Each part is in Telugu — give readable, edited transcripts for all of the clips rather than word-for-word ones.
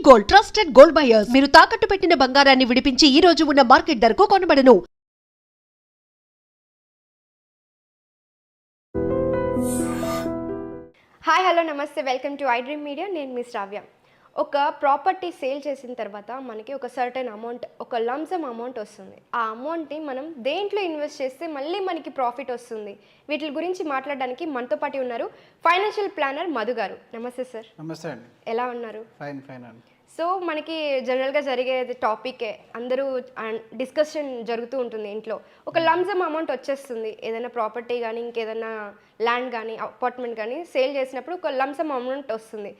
గోల్డ్ ట్రస్టెడ్ గోల్డ్ బయర్స్ మీరు తాకట్టు పెట్టిన బంగారాన్ని విడిపించి ఈ రోజు ఉన్న మార్కెట్ ధరకు కొనబడను. హాయ్ హలో నమస్తే, welcome to I dream media. నేను మీ శ్రావ్య. ఒక ప్రాపర్టీ సేల్ చేసిన తర్వాత మనకి ఒక సర్టెన్ అమౌంట్, ఒక లంసమ్ అమౌంట్ వస్తుంది. ఆ అమౌంట్ని మనం దేంట్లో ఇన్వెస్ట్ చేస్తే మళ్ళీ మనకి ప్రాఫిట్ వస్తుంది, వీటి గురించి మాట్లాడడానికి మనతో పాటు ఉన్నారు ఫైనాన్షియల్ ప్లానర్ మధు గారు. నమస్తే సార్. నమస్తే అండి. ఎలా ఉన్నారు? ఫైన్ ఫైన్ అండి. సో మనకి జనరల్గా జరిగేది టాపికే, అందరూ డిస్కషన్ జరుగుతూ ఉంటుంది ఇంట్లో. ఒక లంసమ్ అమౌంట్ వచ్చేస్తుంది, ఏదైనా ప్రాపర్టీ కానీ ఇంకేదైనా ల్యాండ్ కానీ అపార్ట్మెంట్ కానీ సేల్ చేసినప్పుడు ఒక లంసమ్ అమౌంట్ వస్తుంది.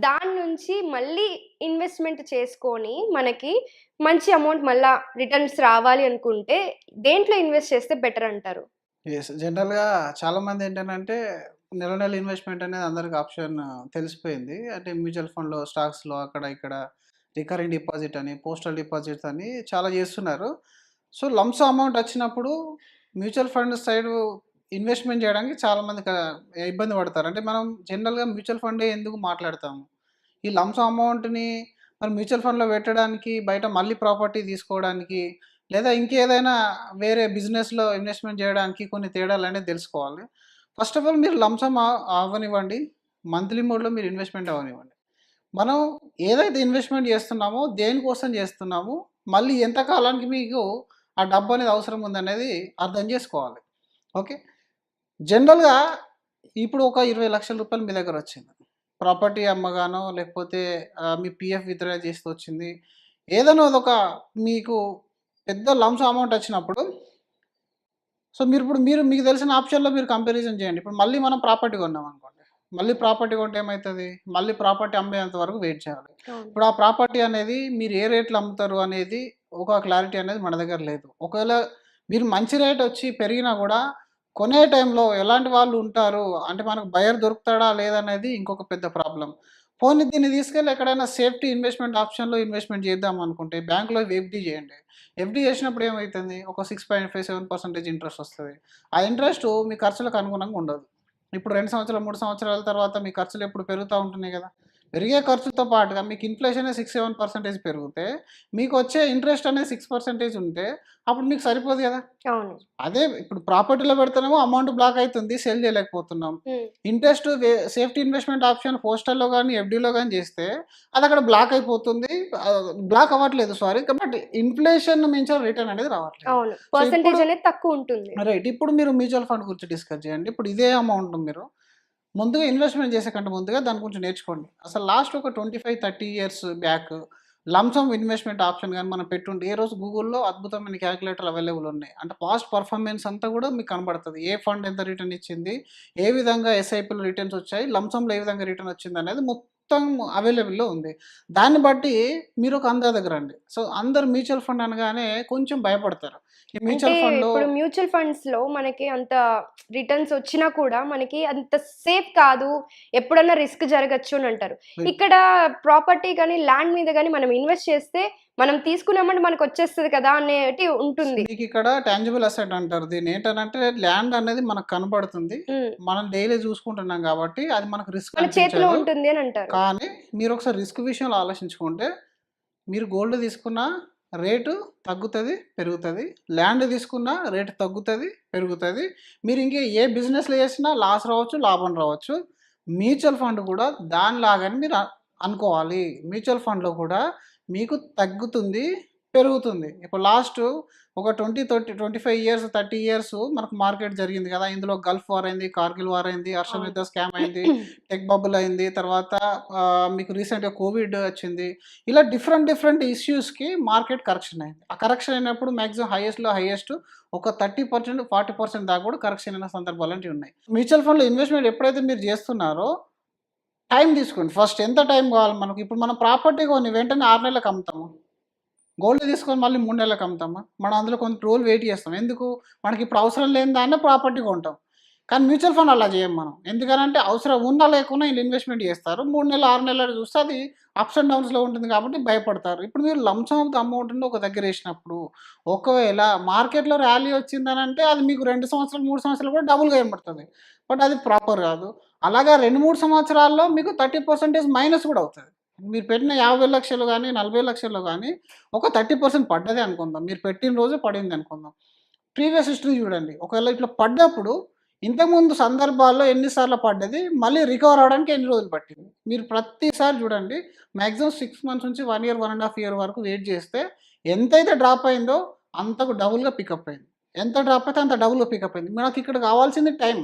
దాని నుంచి మళ్ళీ ఇన్వెస్ట్మెంట్ చేసుకొని మనకి మంచి అమౌంట్ మళ్ళీ రిటర్న్స్ రావాలి అనుకుంటే దేంట్లో ఇన్వెస్ట్ చేస్తే బెటర్ అంటారు? ఎస్, జనరల్గా చాలామంది ఏంటంటే నెల నెల ఇన్వెస్ట్మెంట్ అనేది అందరికి ఆప్షన్ తెలిసిపోయింది. అంటే మ్యూచువల్ ఫండ్లో, స్టాక్స్లో, అక్కడ ఇక్కడ రికరింగ్ డిపాజిట్ అని, పోస్టల్ డిపాజిట్స్ అని చాలా చేస్తున్నారు. సో లంప్స్ అమౌంట్ వచ్చినప్పుడు మ్యూచువల్ ఫండ్ సైడ్ ఇన్వెస్ట్మెంట్ చేయడానికి చాలామంది ఇబ్బంది పడతారు. అంటే మనం జనరల్గా మ్యూచువల్ ఫండే ఎందుకు మాట్లాడతాము, ఈ లంప్స్ అమౌంట్ని మనం మ్యూచువల్ ఫండ్లో పెట్టడానికి, బయట మళ్ళీ ప్రాపర్టీ తీసుకోవడానికి, లేదా ఇంకేదైనా వేరే బిజినెస్లో ఇన్వెస్ట్మెంట్ చేయడానికి కొన్ని తేడాలు అనేది తెలుసుకోవాలి. ఫస్ట్ ఆఫ్ ఆల్ మీరు లంసమ్ అవ్వనివ్వండి, మంత్లీ మోడ్లో మీరు ఇన్వెస్ట్మెంట్ అవ్వనివ్వండి. మనం ఏదైతే ఇన్వెస్ట్మెంట్ చేస్తున్నామో, దేనికోసం చేస్తున్నామో, మళ్ళీ ఎంత కాలానికి మీకు ఆ డబ్బు అనేది అవసరం ఉందనేది అర్థం చేసుకోవాలి. ఓకే, జనరల్గా ఇప్పుడు ఒక 20 లక్షల రూపాయలు మీ దగ్గర వచ్చింది, ప్రాపర్టీ అమ్మగానో లేకపోతే మీ పిఎఫ్ విత్డ్రా చేస్తూ వచ్చింది, ఏదైనా అదొక మీకు పెద్ద లంసమ్ అమౌంట్ వచ్చినప్పుడు, సో మీకు తెలిసిన ఆప్షన్లో మీరు కంపారిజన్ చేయండి. ఇప్పుడు మళ్ళీ మనం ప్రాపర్టీ కొన్నాం అనుకోండి, మళ్ళీ ప్రాపర్టీ కొంటే ఏమవుతుంది, మళ్ళీ ప్రాపర్టీ అమ్మేంత వరకు వెయిట్ చేయాలి. ఇప్పుడు ఆ ప్రాపర్టీ అనేది మీరు ఏ రేట్లో అమ్ముతారు అనేది ఒక క్లారిటీ అనేది మన దగ్గర లేదు. ఒకవేళ మీరు మంచి రేట్ వచ్చి పెరిగినా కూడా కొనే టైంలో ఎలాంటి వాళ్ళు ఉంటారు, అంటే మనకు బయర్ దొరుకుతాడా లేదనేది ఇంకొక పెద్ద ప్రాబ్లం. పోనీ దీన్ని తీసుకెళ్ళి ఎక్కడైనా సేఫ్టీ ఇన్వెస్ట్మెంట్ ఆప్షన్లో ఇన్వెస్ట్మెంట్ చేద్దాం అనుకుంటే బ్యాంకులో ఎఫ్డీ చేయండి. ఎఫ్డీ చేసినప్పుడు ఏమవుతుంది, ఒక 6.57% ఇంట్రెస్ట్ వస్తుంది. ఆ ఇంట్రెస్ట్ మీ ఖర్చులకు అనుగుణంగా ఉండదు. ఇప్పుడు 2 సంవత్సరాలు 3 సంవత్సరాల తర్వాత మీ ఖర్చులు ఎప్పుడు పెరుగుతూ ఉంటున్నాయి కదా, పెరిగే ఖర్చులతో పాటుగా మీకు ఇన్ఫ్లేషన్ 6-7% పెరిగితే మీకు వచ్చే ఇంట్రెస్ట్ అనేది 6% ఉంటే అప్పుడు మీకు సరిపోదు కదా. అవును. అదే ఇప్పుడు ప్రాపర్టీలో పెడితేనేమో అమౌంట్ బ్లాక్ అవుతుంది, సెల్ చేయలేకపోతున్నాం. ఇంట్రెస్ట్ సేఫ్టీ ఇన్వెస్ట్మెంట్ ఆప్షన్ పోస్టల్లో కానీ ఎఫ్డీలో కానీ చేస్తే అది అక్కడ బ్లాక్ అయిపోతుంది, బ్లాక్ అవ్వట్లేదు సారీ, బట్ ఇన్ఫ్లేషన్ మించిన రిటర్న్ అనేది రావట్లేదు. అవును, పర్సెంటేజ్ అనేది తక్కువ ఉంటుంది. రైట్. ఇప్పుడు మీరు మ్యూచువల్ ఫండ్ గురించి డిస్కస్ చేయండి. ఇప్పుడు ఇదే అమౌంట్ మీరు ముందుగా ఇన్వెస్ట్మెంట్ చేసే కంటే ముందుగా దాని గురించి నేర్చుకోండి. అసలు లాస్ట్ ఒక 25-30 years back lump sum investment option కానీ మనం పెట్టుంటే, ఏ రోజు గూగుల్లో అద్భుతమైన క్యాలిక్యులేటర్లు అవైలబుల్ ఉన్నాయి. అంటే పాస్ట్ పర్ఫార్మెన్స్ అంతా కూడా మీకు కనబడుతుంది. ఏ ఫండ్ ఎంత రిటర్న్ ఇచ్చింది, ఏ విధంగా ఎస్ఐపిలో రిటర్న్స్ వచ్చాయి, లంసమ్లో ఏ విధంగా రిటర్న్ వచ్చింది అనేది మొత్తం అవైలబుల్లో ఉంది. దాన్ని బట్టి మీరు ఒక అందాజకు రండి. సో అందరు మ్యూచువల్ ఫండ్ అనగానే కొంచెం భయపడతారు. ఈ మ్యూచువల్ ఫండ్లో ఇప్పుడు మ్యూచువల్ ఫండ్స్ లో మనకి అంత రిటర్న్స్ వచ్చినా కూడా మనకి అంత సేఫ్ కాదు, ఎప్పుడన్నా రిస్క్ జరగచ్చు అని అంటారు. ఇక్కడ ప్రాపర్టీ కానీ ల్యాండ్ మీద కానీ మనం ఇన్వెస్ట్ చేస్తే మనం తీసుకున్నామంటే మనకు వచ్చేస్తుంది కదా అనేది ఉంటుంది. మీకు ఇక్కడ టాంజిబుల్ అసెట్ అంటారు దీన్ని. ఏంటంటే ల్యాండ్ అనేది మనకు కనబడుతుంది, మనం డైలీ చూసుకుంటున్నాం కాబట్టి అది మనకు రిస్క్ మన చేతిలో ఉంటుంది అని అంటారు. కానీ మీరు ఒకసారి రిస్క్ విషయంలో ఆలోచించుకుంటే, మీరు గోల్డ్ తీసుకున్న రేటు తగ్గుతుంది, పెరుగుతుంది, ల్యాండ్ తీసుకున్న రేటు తగ్గుతుంది, పెరుగుతుంది. మీరు ఇంకే ఏ బిజినెస్లో చేసినా లాస్ రావచ్చు, లాభం రావచ్చు. మ్యూచువల్ ఫండ్ కూడా దానిలాగానే మీరు అనుకోవాలి. మ్యూచువల్ ఫండ్లో కూడా మీకు తగ్గుతుంది, పెరుగుతుంది. ఇప్పుడు లాస్ట్ ఒక 25 ఇయర్స్ 30 ఇయర్స్ మనకు మార్కెట్ జరిగింది కదా. ఇందులో గల్ఫ్ వార్ అయింది, కార్గిల్ వార్ అయింది, హర్షమిద్ద స్కామ్ అయింది, టెక్ బబుల్ అయింది, తర్వాత మీకు రీసెంట్గా కోవిడ్ వచ్చింది. ఇలా డిఫరెంట్ ఇష్యూస్కి మార్కెట్ కరెక్షన్ అయింది. ఆ కరెక్షన్ అయినప్పుడు మ్యాక్సిమం హైయెస్ట్ ఒక 30% 40% దాకా కూడా కరెక్షన్ అయిన సందర్భాలు అంటే ఉన్నాయి. మ్యూచువల్ ఫండ్లో ఇన్వెస్ట్మెంట్ ఎప్పుడైతే మీరు చేస్తున్నారో టైం తీసుకోండి. ఫస్ట్ ఎంత టైం కావాలి మనకు. ఇప్పుడు మనం ప్రాపర్టీ కొని వెంటనే 6 నెలలకు అమ్ముతాము, గోల్డ్ తీసుకొని మళ్ళీ 3 నెలలకు అమ్ముతామా? మనం అందులో కొంత రోజులు వెయిట్ చేస్తాం. ఎందుకు, మనకి ఇప్పుడు అవసరం లేని దాన్నే ప్రాపర్టీ కొంటాం. కానీ మ్యూచువల్ ఫండ్ అలా చేయం మనం. ఎందుకనంటే అవసరం ఉన్నా లేకున్నా వీళ్ళు ఇన్వెస్ట్మెంట్ చేస్తారు. 3 నెలలు 6 నెలలు చూస్తే అది అప్స్ అండ్ డౌన్స్లో ఉంటుంది కాబట్టి భయపడతారు. ఇప్పుడు మీరు లంసమ్ ఆఫ్ ద అమౌంట్ని ఒక దగ్గర వేసినప్పుడు, ఒకవేళ మార్కెట్లో ర్యాలీ వచ్చిందని అంటే అది మీకు 2 సంవత్సరాలు 3 సంవత్సరాలు కూడా డబుల్గా ఏర్పడుతుంది. బట్ అది ప్రాపర్ కాదు. అలాగా 2-3 సంవత్సరాల్లో మీకు 30% మైనస్ కూడా అవుతుంది. మీరు పెట్టిన 50,00,000 గానీ, 40,00,000 గానీ ఒక 30% పడ్డదే అనుకుందాం. మీరు పెట్టిన రోజు పడింది అనుకుందాం. ప్రీవియస్ హిస్టరీ చూడండి. ఒకవేళ ఇట్లా పడ్డప్పుడు ఇంతకుముందు సందర్భాల్లో ఎన్ని సార్లు పడ్డది, మళ్ళీ రికవర్ అవ్వడానికి ఎన్ని రోజులు పట్టింది. మీరు ప్రతిసారి చూడండి మాక్సిమం 6 మంత్స్ నుంచి 1 ఇయర్, 1 ½ ఇయర్ వరకు వెయిట్ చేస్తే ఎంతైతే డ్రాప్ అయిందో అంతకు డబుల్‌గా పికప్ అయింది. ఎంత డ్రాప్ అయితే అంత డబుల్‌గా పికప్ అయింది. మనకిక్కడ కావాల్సింది టైం.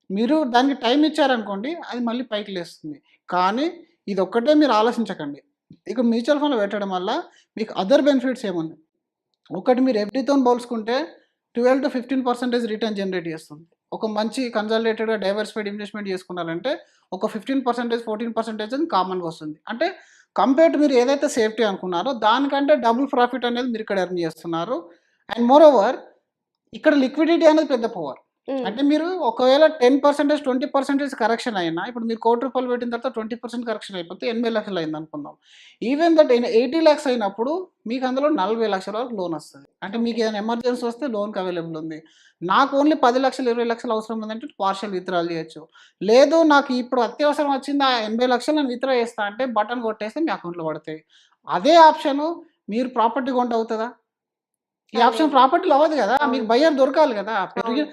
మీరు దానికి టైం ఇచ్చారనుకోండి అది మళ్ళీ పైకి లేస్తుంది. కానీ ఇదొక్కటే మీరు ఆలోచించకండి. ఇక మ్యూచువల్ ఫండ్‌లో పెట్టడం వల్ల మీకు అదర్ బెనిఫిట్స్ ఏమున్నాయి. ఒకటి మీరు ఎఫ్‌డితోని పోల్చుకుంటే 12-15% రిటర్న్ జనరేట్ చేస్తుంది. ఒక మంచి కన్సాలిడేటెడ్‌గా డైవర్సిఫైడ్ ఇన్వెస్ట్‌మెంట్ చేసుకున్నారంటే ఒక 15%, 14% అని కామన్‌గా వస్తుంది. అంటే కంపేర్ టు మీరు ఏదైతే సేఫ్టీ అనుకున్నారో దానికంటే డబుల్ ప్రాఫిట్ అనేది మీరు ఇక్కడ ఎర్న్ చేస్తున్నారు. అండ్ మోర్ ఓవర్ ఇక్కడ లిక్విడిటీ అనేది పెద్ద పవర్. హ్మ్. అంటే మీరు ఒకవేళ 10%, 20% కరెక్షన్ అయినా ఇప్పుడు మీరు రూ. 1,00,00,000 పెట్టిన తర్వాత 20% కరెక్షన్ అయిపోతే 80,00,000 అయిందనుకుందాం. ఈవెన్ దట్ 80 లాక్స్ అయినప్పుడు మీకు అందులో 40,00,000 వరకు లోన్ వస్తది. అంటే మీకు ఏదైనా ఎమర్జెన్సీ వస్తే లోన్‌కి అవైలబుల్ ఉంది. నాకు ఓన్లీ 10,00,000, 20,00,000 అవసరం ఉందంటే పార్షియల్ విత్‌డ్రాల్ చేయొచ్చు. లేదు నాకు ఇప్పుడు అత్యవసరం వచ్చింది ఆ 80,00,000 నేను విత్‌డ్రా చేస్తా అంటే బటన్ కొట్టేస్తే మీ అకౌంట్‌లో పడతాయి. అదే ఆప్షను మీరు ప్రాపర్టీ కొంటే అవుతదా? ఈ అదే. ఆప్షన్ ప్రాపర్టీలో అవ్వదు కదా! మీకు అవును. బయ్యర్ దొరకాలి కదా! అవును.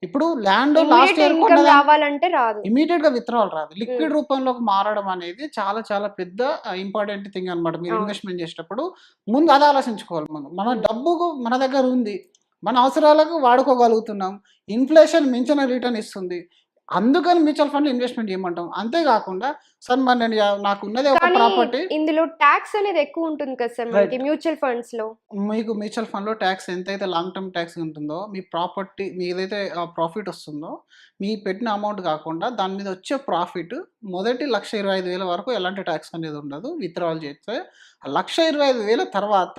ఇప్పుడు land last immediate year income కొన్నదాన్ని రావాలంటే రాదు. ఇమ్మీడియేట్‌గా విత్‌డ్రావల్ రాదు. హ్మ్. లిక్విడ్ రూపంలోకి మారడం అనేది చాలా చాలా పెద్ద ఇంపార్టెంట్ థింగ్ అనమాట. మీరు అవును. ఇన్వెస్ట్‌మెంట్ చేసేటప్పుడు ముందు అది ఆలోచించుకోవాలి మనం. మన హ్మ్. డబ్బుకు మన దగ్గర ఉంది. మన అవసరాలకు వాడుకోగలుగుతున్నాం. ఇన్‌ఫ్లేషన్ మించిన రిటర్న్ ఇస్తుంది. అందుకని మ్యూచువల్ ఫండ్‌లో ఇన్వెస్ట్‌మెంట్ చేయమంటాం. అంతే కాకుండా సార్ మరి నేను నాకున్నదే ఒక కానీ ప్రాపర్టీ ఇందులో టాక్స్ అనేది ఎక్కువ ఉంటుంది కదా సార్ మనకి రైట్. మ్యూచువల్ ఫండ్స్‌లో. మీకు మ్యూచువల్ ఫండ్‌లో టాక్స్ ఎంతైతే లాంగ్ టర్మ్ టాక్స్ ఉంటుందో, మీ ప్రాపర్టీ మీదైతే ప్రాఫిట్ వస్తుందో, మీ పెట్టిన అమౌంట్ కాకుండా దాని మీద వచ్చే ప్రాఫిట్ మొదటి 1,25,000 వరకు ఎలాంటి టాక్స్ అనేది ఉండదు. విత్‌డ్రావల్ చేస్తే. ఆ 1,25,000 తర్వాత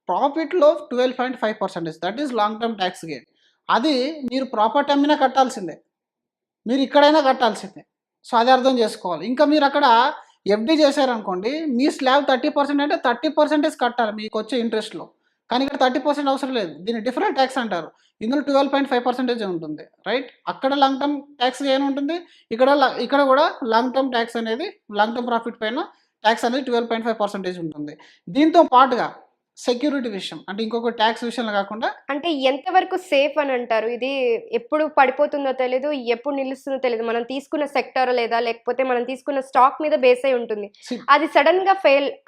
ప్రాఫిట్‌లో 12.5% that is long term talks gain. అది మీరు ప్రాపర్టీ అమ్మినా కట్టాల్సిందే. మీరు ఇక్కడైనా కట్టాల్సిందే. సో, అది అర్థం చేసుకోవాలి. ఇంకా మీరక్కడ ఎఫ్‌డి చేశారనుకోండి, మీ స్లాబ్ 30% అంటే 30% కట్టాలి మీకొచ్చే ఇంట్రెస్ట్‌లో. కానీ ఇక్కడ 30% అవసరం లేదు. దీన్ని డిఫరెంట్ టాక్స్ అంటారు. ఇందులో 12.5% ఉంటుంది. రైట్? అక్కడ లాంగ్ టర్మ్ టాక్స్ గెయిన్ ఉంటుంది. ఇక్కడ కూడా లాంగ్ టర్మ్ టాక్స్ అనేది లాంగ్ టర్మ్ ప్రాఫిట్ పైన టాక్స్ అనేది 12.5% ఉంటుంది. దీంతో పాటుగా సెక్యూరిటీ విషయం అంటే ఇంకొక టాక్స్ విషయంలో కాకుండా అంటే ఎంతవరకు సేఫ్ అని అంటారు? ఇది ఎప్పుడు పడిపోతుందో తెలీదు, ఎప్పుడు నిలుస్తుందో తెలీదు. మనం తీసుకున్న సెక్టార్ లేదా లేకపోతే మనం తీసుకున్న స్టాక్ మీద బేస్ అయి ఉంటుంది. సి అది సడెన్‌గా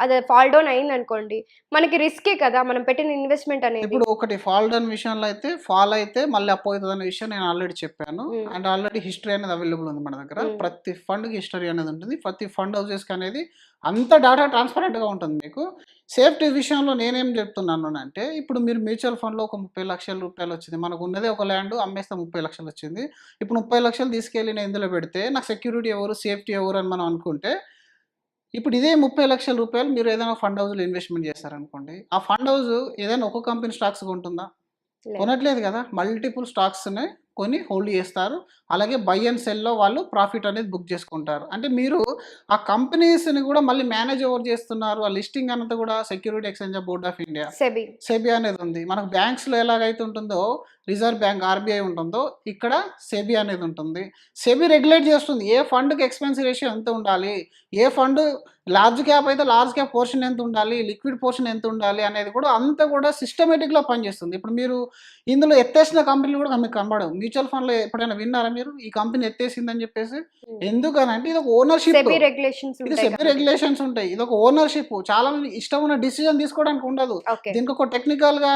అది ఫాల్ డౌన్ అయిందనుకోండి, మనకి రిస్కే కదా! మనం పెట్టిన ఇన్వెస్ట్‌మెంట్ అనేది. ఇప్పుడు ఒకటి ఫాల్ డౌన్ విషయంలో అయితే ఫాల్ అయితే మళ్ళీ అప్ అవుతదనే విషయం నేను ఆల్రెడీ చెప్పాను. హ్మ్. అండ్ ఆల్రెడీ హిస్టరీ అనేది అవైలబుల్ ఉంది మన దగ్గర. హ్మ్. ప్రతి ఫండ్‌కి హిస్టరీ అనేది ఉంటుంది. ప్రతి ఫండ్ హౌసెస్‌కి అనేది అంత డేటా ట్రాన్స్‌పరెంట్‌గా ఉంటుంది మీకు. సేఫ్టీ విషయంలో నేనేం చెప్తున్నానంటే ఇప్పుడు మీరు మ్యూచువల్ ఫండ్‌లో ఒక రూ. 30,00,000 వచ్చింది. మనకున్నదే ఒక ల్యాండ్ అమ్మేస్తే 30,00,000 వచ్చింది. ఇప్పుడు 30,00,000 తీసుకెళ్ళి నేను ఇందులో పెడితే నాకు సెక్యూరిటీ ఎవరు? సేఫ్టీ ఎవరు? అని మనం అనుకుంటే ఇప్పుడు ఇదే రూ. 30,00,000 మీరు ఏదైనా ఫండ్ హౌస్‌లో ఇన్వెస్ట్‌మెంట్ చేశారనుకోండి. ఆ ఫండ్ హౌస్ ఏదైనా ఒక కంపెనీ స్టాక్స్ కొంటుందా? లేదు. కొనట్లేదు కదా! మల్టిపుల్ స్టాక్స్‌ని కొని హోల్డ్ చేస్తారు. అలాగే బై అండ్ సెల్‌లో వాళ్ళు ప్రాఫిట్ అనేది బుక్ చేసుకుంటారు. అంటే మీరు ఆ కంపెనీస్‌ని కూడా మళ్ళీ మేనేజ్ ఎవరు చేస్తున్నారు? ఆ లిస్టింగ్ అంతా కూడా security exchange board of India SEBI. SEBI అనేది ఉంది. మనకు బ్యాంక్స్‌లో ఎలాగైతే ఉంటుందో రిజర్వ్ బ్యాంక్ ఆర్‌బీఐ ఉంటుందో ఇక్కడ సెబీ అనేది ఉంటుంది. సెబీ రెగ్యులేట్ చేస్తుంది. ఏ ఫండ్‌కి ఎక్స్‌పెన్సీ రేషియో ఎంత ఉండాలి? ఏ ఫండ్ లార్జ్ క్యాప్ అయితే లార్జ్ క్యాప్ పోర్షన్ ఎంత ఉండాలి? లిక్విడ్ పోర్షన్ ఎంత ఉండాలి? అనేది కూడా అంతా కూడా సిస్టమాటిక్‌గా పనిచేస్తుంది. ఇప్పుడు మీరు ఇందులో ఎత్తేసిన కంపెనీలు కూడా మీకు కనపడవు. మ్యూచువల్ ఫండ్‌లో ఎప్పుడైనా విన్నారా మీరు? ఈ కంపెనీ ఎత్తేసిందని చెప్పేసి? హ్మ్. ఎందుకనంటే ఇదొక ఓనర్‌షిప్. సెబీ రెగ్యులేషన్స్ ఇది ఉంటాయి సెబీ కాబట్టి. రెగ్యులేషన్స్ ఉంటాయి. ఇదొక ఓనర్‌షిప్. చాలా మంది ఇష్టం ఉన్న డిసిజన్ తీసుకోవడానికి ఉండదు. ఓకే. దీనికి ఒక టెక్నికల్‌గా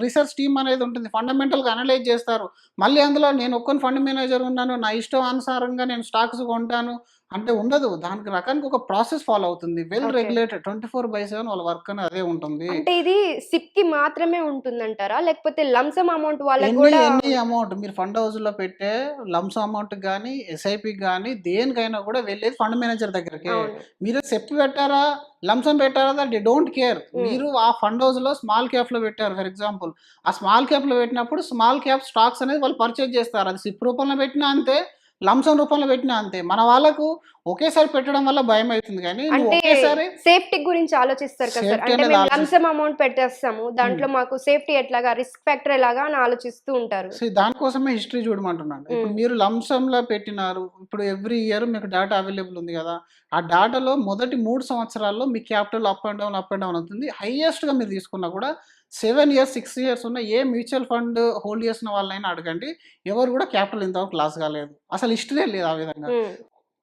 రీసెర్చ్ టీమ్ అనేది ఉంటుంది. ఫండమెంటల్‌గా అనలైజ్ చేస్తారు. మళ్ళీ అందులో నేను ఒక్కని ఫండ్ మేనేజర్ ఉన్నాను. నా ఇష్టం అనుసారంగా నేను స్టాక్స్ కొంటాను అంటే ఉండదు. దానికి రకానికి ఒక ప్రాసెస్ ఫాలో అవుతుంది. Well okay. రెగ్యులేటెడ్ 24/7 వాళ్ళ వర్క్ అనేది అదే ఉంటుంది. అంటే ఇది సిప్‌కి మాత్రమే ఉంటుందంటారా? లేకపోతే లంసమ్ అమౌంట్ వాళ్ళకి ఎనీ గూడా ఎనీ అమౌంట్ మీరు ఫండ్ హౌస్‌లో పెట్టే లంప్ సమ్ అమౌంట్‌కి గాని, ఎస్ఐపికి గాని దేనికైనా కూడా వెళ్ళేది ఫండ్ మేనేజర్ దగ్గరికే. అవును. మీరు సెప్ పెట్టారా, లంప్ సమ్ పెట్టారా దే డోంట్ కేర్. హ్మ్. మీరు ఆ ఫండ్ హౌస్‌లో స్మాల్ క్యాప్‌లో పెట్టారు ఫర్ ఎగ్జాంపుల్. ఆ స్మాల్ క్యాప్‌లో పెట్టినప్పుడు స్మాల్ క్యాప్ స్టాక్స్ అనేది వాళ్ళు పర్చేజ్ చేస్తారు. అది సిప్ రూపంలో పెట్టినా అంతే, లంప్ సమ్ రూపంలో పెట్టినా అంతే. మన వాళ్ళకు ఒకేసారి పెట్టడం వల్ల భయం అవుతుంది కానీ నువ్వు అంటే ఒకేసారి సేఫ్టీ గురించి ఆలోచిస్తారు కదా సార్. Safety అంటే అనేది మేము ఆలోచిస్తారు. లంసమ్ అమౌంట్ పెట్టేస్తాము, దాంట్లో మాకు సేఫ్టీ ఎట్లాగా, రిస్క్ ఫ్యాక్టర్ ఎలాగా అని ఆలోచిస్తూ ఉంటారు. దానికోసమే హిస్టరీ చూడమంటున్నాను. ఇప్పుడు మీరు లంసంలో పెట్టినారు, ఇప్పుడు ఎవ్రీ ఇయర్ మీకు డేటా అవైలబుల్ ఉంది కదా, ఆ డేటాలో మొదటి 3 సంవత్సరాల్లో మీ క్యాపిటల్ అప్ అండ్ డౌన్ అవుతుంది. హైయెస్ట్గా మీరు తీసుకున్నా కూడా 7 ఇయర్స్ 6 ఇయర్స్ ఉన్న ఏ మ్యూచువల్ ఫండ్ హోల్డ్ చేసిన వాళ్ళైనా అడగండి, ఎవరు కూడా క్యాపిటల్ ఇంతవరకు లాస్ కాలేదు. అసలు హిస్టరీ లేదు ఆ విధంగా.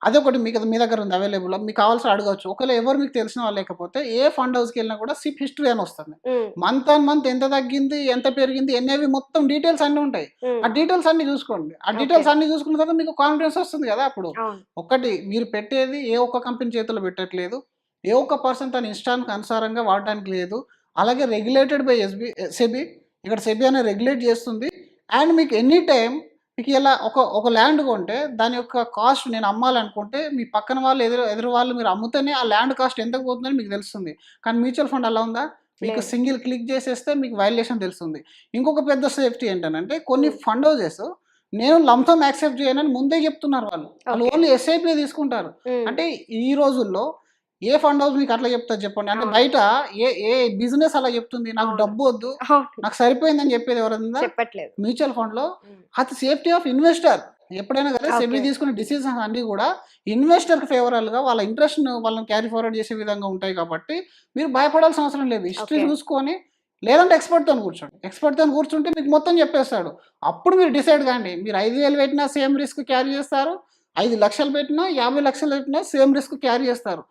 అదొకటి మీ దగ్గర ఉంది అవైలబుల్, మీకు కావాల్సి అడగవచ్చు. ఒకవేళ ఎవరు మీకు తెలిసిన వాళ్ళు లేకపోతే ఏ ఫండ్ హౌస్కి వెళ్ళినా కూడా సిప్ హిస్టరీ అని వస్తుంది. మంత్ ఆన్ మంత్ ఎంత తగ్గింది, ఎంత పెరిగింది, ఎన్ఏవి మొత్తం డీటెయిల్స్ అన్నీ ఉంటాయి. ఆ డీటెయిల్స్ అన్ని చూసుకోండి. ఆ డీటెయిల్స్ అన్ని చూసుకున్న తర్వాత మీకు కాన్ఫిడెన్స్ వస్తుంది కదా. అప్పుడు ఒకటి మీరు పెట్టేది ఏ ఒక్క కంపెనీ చేతిలో పెట్టట్లేదు, ఏ ఒక్క పర్సన్ తన ఇష్టానికి అనుసారంగా వాడడానికి లేదు. అలాగే రెగ్యులేటెడ్ బై సెబీ, ఇక్కడ సెబీ అనేది రెగ్యులేట్ చేస్తుంది. అండ్ మీకు ఎనీ టైం మీకు ఇలా ఒక ల్యాండ్ కొంటే దాని యొక్క కాస్ట్ నేను అమ్మాలనుకుంటే మీ పక్కన వాళ్ళు ఎదురు వాళ్ళు మీరు అమ్ముతేనే ఆ ల్యాండ్ కాస్ట్ ఎంతకు పోతుందని మీకు తెలుస్తుంది. కానీ మ్యూచువల్ ఫండ్ అలా ఉందా? మీకు సింగిల్ క్లిక్ చేసేస్తే మీకు వాల్యుయేషన్ తెలుస్తుంది. ఇంకొక పెద్ద సేఫ్టీ ఏంటంటే కొన్ని ఫండ్ హౌసెస్ నేను లంసమ్ యాక్సెప్ట్ చేయనని ముందే చెప్తున్నారు. వాళ్ళు ఓన్లీ ఎస్ఐపీ తీసుకుంటారు. అంటే ఈ రోజుల్లో ఏ ఫండ్ హౌస్ మీకు అట్లా చెప్తారు చెప్పండి? అంటే బయట ఏ బిజినెస్ అలా చెప్తుంది, నాకు డబ్బు వద్దు, నాకు సరిపోయిందని చెప్పేది ఎవరైనా? చెప్పట్లేదు. మ్యూచువల్ ఫండ్ లో అది సేఫ్టీ ఆఫ్ ఇన్వెస్టర్. ఎప్పుడైనా కదా సెబీ తీసుకునే డిసిజన్స్ అన్ని కూడా ఇన్వెస్టర్ కి ఫేవరబుల్ గా వాళ్ళ ఇంట్రెస్ట్ వాళ్ళని క్యారీ ఫార్వర్డ్ చేసే విధంగా ఉంటాయి. కాబట్టి మీరు భయపడాల్సిన అవసరం లేదు. హిస్టరీ చూసుకొని, లేదంటే ఎక్స్పర్ట్తో కూర్చుంటే మీకు మొత్తం చెప్పేస్తాడు. అప్పుడు మీరు డిసైడ్ కాండి. మీరు 5,000 పెట్టినా సేమ్ రిస్క్ క్యారీ చేస్తారు, 5 లక్షలు పెట్టినా 50 లక్షలు పెట్టినా సేమ్ రిస్క్ క్యారీ చేస్తారు.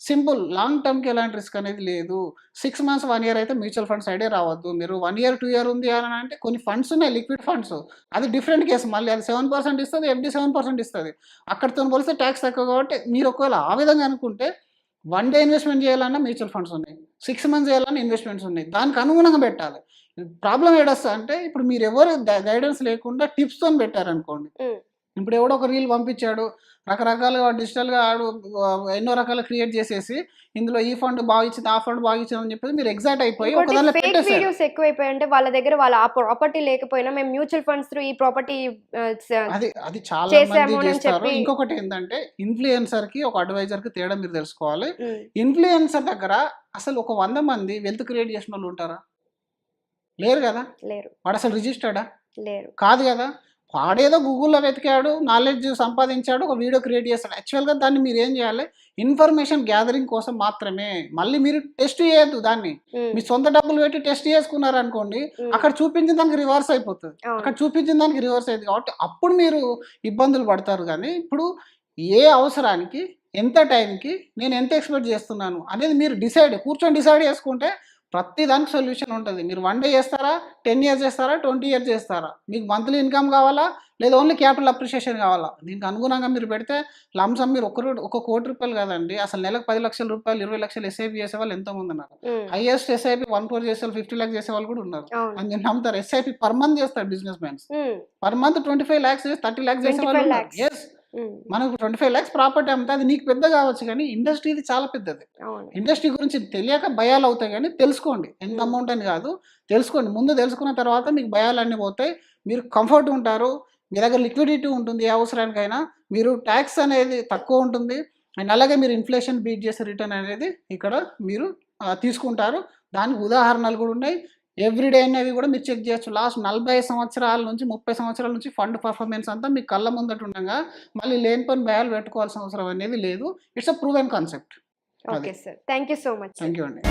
సింపుల్. లాంగ్ టర్మ్కి ఎలాంటి రిస్క్ అనేది లేదు. 6 మంత్స్ 1 ఇయర్ అయితే మ్యూచువల్ ఫండ్స్ సైడే రావద్దు. మీరు 1 ఇయర్ 2 ఇయర్ ఉంది అని అంటే కొన్ని ఫండ్స్ ఉన్నాయి, లిక్విడ్ ఫండ్స్, అది డిఫరెంట్ కేసు. మళ్ళీ అది 7% ఇస్తుంది, FD 7% ఇస్తుంది. అక్కడితో పోలిస్తే ట్యాక్స్ తక్కువ. కాబట్టి మీరు ఒకవేళ ఆ విధంగా అనుకుంటే 1 డే ఇన్వెస్ట్మెంట్ చేయాలన్నా మ్యూచువల్ ఫండ్స్ ఉన్నాయి, 6 మంత్స్ చేయాలన్నా ఇన్వెస్ట్మెంట్స్ ఉన్నాయి. దానికి అనుగుణంగా పెట్టాలి. ప్రాబ్లం ఏడొస్తా అంటే ఇప్పుడు మీరు ఎవరు గైడెన్స్ లేకుండా టిప్స్తో పెట్టారనుకోండి. ఇప్పుడు ఎవడో ఒక రీల్ పంపించాడు, రకరకాలుగా డిజిటల్గా ఆడు ఎన్నో రకాలు క్రియేట్ చేసేసి ఇందులో ఈ ఫండ్ బాగా ఇచ్చింది, ఆ ఫండ్ బాగా ఇచ్చింది అని చెప్పేసి మీరు ఎగ్జైట్ అయిపోయి ఒక దానిలో పెట్టేశారు. వీడియోస్ ఎక్కువైపోయి అంటే వాళ్ళ దగ్గర వాళ్ళ ఆ ప్రాపర్టీ లేకపోయినా మేము మ్యూచువల్ ఫండ్స్ త్రూ ఈ ప్రాపర్టీ అది చాలా మంది చేస్తారు. ఇంకొకటి ఏంటంటే ఇన్ఫ్లుయెన్సర్ కి ఒక అడ్వైజర్ కి తేడా మీరు తెలుసుకోవాలి. ఇన్ఫ్లుయెన్సర్ దగ్గర అసలు ఒక 100 మంది వెల్త్ క్రియేట్ చేసిన వాళ్ళు ఉంటారా? లేరు కదా. వాడు అసలు రిజిస్టర్డా? లేరు. కాదు కదా. వాడేదో గూగుల్లో వెతికాడు, నాలెడ్జ్ సంపాదించాడు, ఒక వీడియో క్రియేట్ చేస్తాడు. యాక్చువల్గా దాన్ని మీరు ఏం చేయాలి? ఇన్ఫర్మేషన్ గ్యాదరింగ్ కోసం మాత్రమే. మళ్ళీ మీరు టెస్ట్ చేయొద్దు దాన్ని. మీ సొంత డబ్బులు పెట్టి టెస్ట్ చేసుకున్నారు అనుకోండి, అక్కడ చూపించిన దానికి రివర్స్ అయిపోతుంది. కాబట్టి అప్పుడు మీరు ఇబ్బందులు పడతారు. కానీ ఇప్పుడు ఏ అవసరానికి, ఎంత టైంకి నేను ఎంత ఎక్స్పెక్ట్ చేస్తున్నాను అనేది మీరు కూర్చొని డిసైడ్ చేసుకుంటే ప్రతి దానికి సొల్యూషన్ ఉంటుంది. మీరు 1 డే చేస్తారా, 10 ఇయర్స్ చేస్తారా, 20 ఇయర్స్ చేస్తారా, మీకు మంత్లీ ఇన్కమ్ కావాలా, లేదా ఓన్లీ క్యాపిటల్ అప్రిషియేషన్ కావాలా, దీనికి అనుగుణంగా మీరు పెడితే లంసమ్ మీరు ఒక కోటి రూపాయలు కాదండి, అసలు నెలకు 10 లక్షల రూపాయలు, 20 లక్షలు ఎస్ఐపి చేసే వాళ్ళు ఎంతోమంది ఉన్నారు. హైయెస్ట్ ఎస్ఐపి 1 crore చేసే వాళ్ళు 50 lakhs చేసే వాళ్ళు కూడా ఉన్నారు. అని నేను నమ్ముతారు. ఎస్ఐపి పర్ మంత్ చేస్తారు business mans. Per month 25 lakhs 30 lakhs చేసే వాళ్ళు ఉన్నారు. ఎస్, మనకు 25 lakhs ప్రాపర్టీ అమ్మితే అది నీకు పెద్ద కావచ్చు, కానీ ఇండస్ట్రీ ఇది చాలా పెద్దది. ఇండస్ట్రీ గురించి తెలియక భయాలు అవుతాయి. కానీ తెలుసుకోండి, ఎంత అమౌంట్ అని కాదు, తెలుసుకోండి. ముందు తెలుసుకున్న తర్వాత మీకు భయాలు అన్నీ పోతాయి, మీరు కంఫర్ట్ ఉంటారు, మీ దగ్గర లిక్విడిటీ ఉంటుంది. ఏ అవసరానికైనా మీరు ట్యాక్స్ అనేది తక్కువ ఉంటుంది. అండ్ అలాగే మీరు ఇన్ఫ్లేషన్ బీట్ చేసే రిటర్న్ అనేది ఇక్కడ మీరు తీసుకుంటారు. దానికి ఉదాహరణలు కూడా ఉన్నాయి. ఎవ్రీడే అనేవి కూడా మీరు చెక్ చేయొచ్చు. లాస్ట్ 40 సంవత్సరాల నుంచి 30 సంవత్సరాల నుంచి ఫండ్ పర్ఫార్మెన్స్ అంతా మీ కళ్ళ ముందట ఉండగా మళ్ళీ లేని పని భయాలు పెట్టుకోవాల్సిన అవసరం అనేది లేదు. It's a proven concept. Okay sir, thank you so much. Thank you అండి.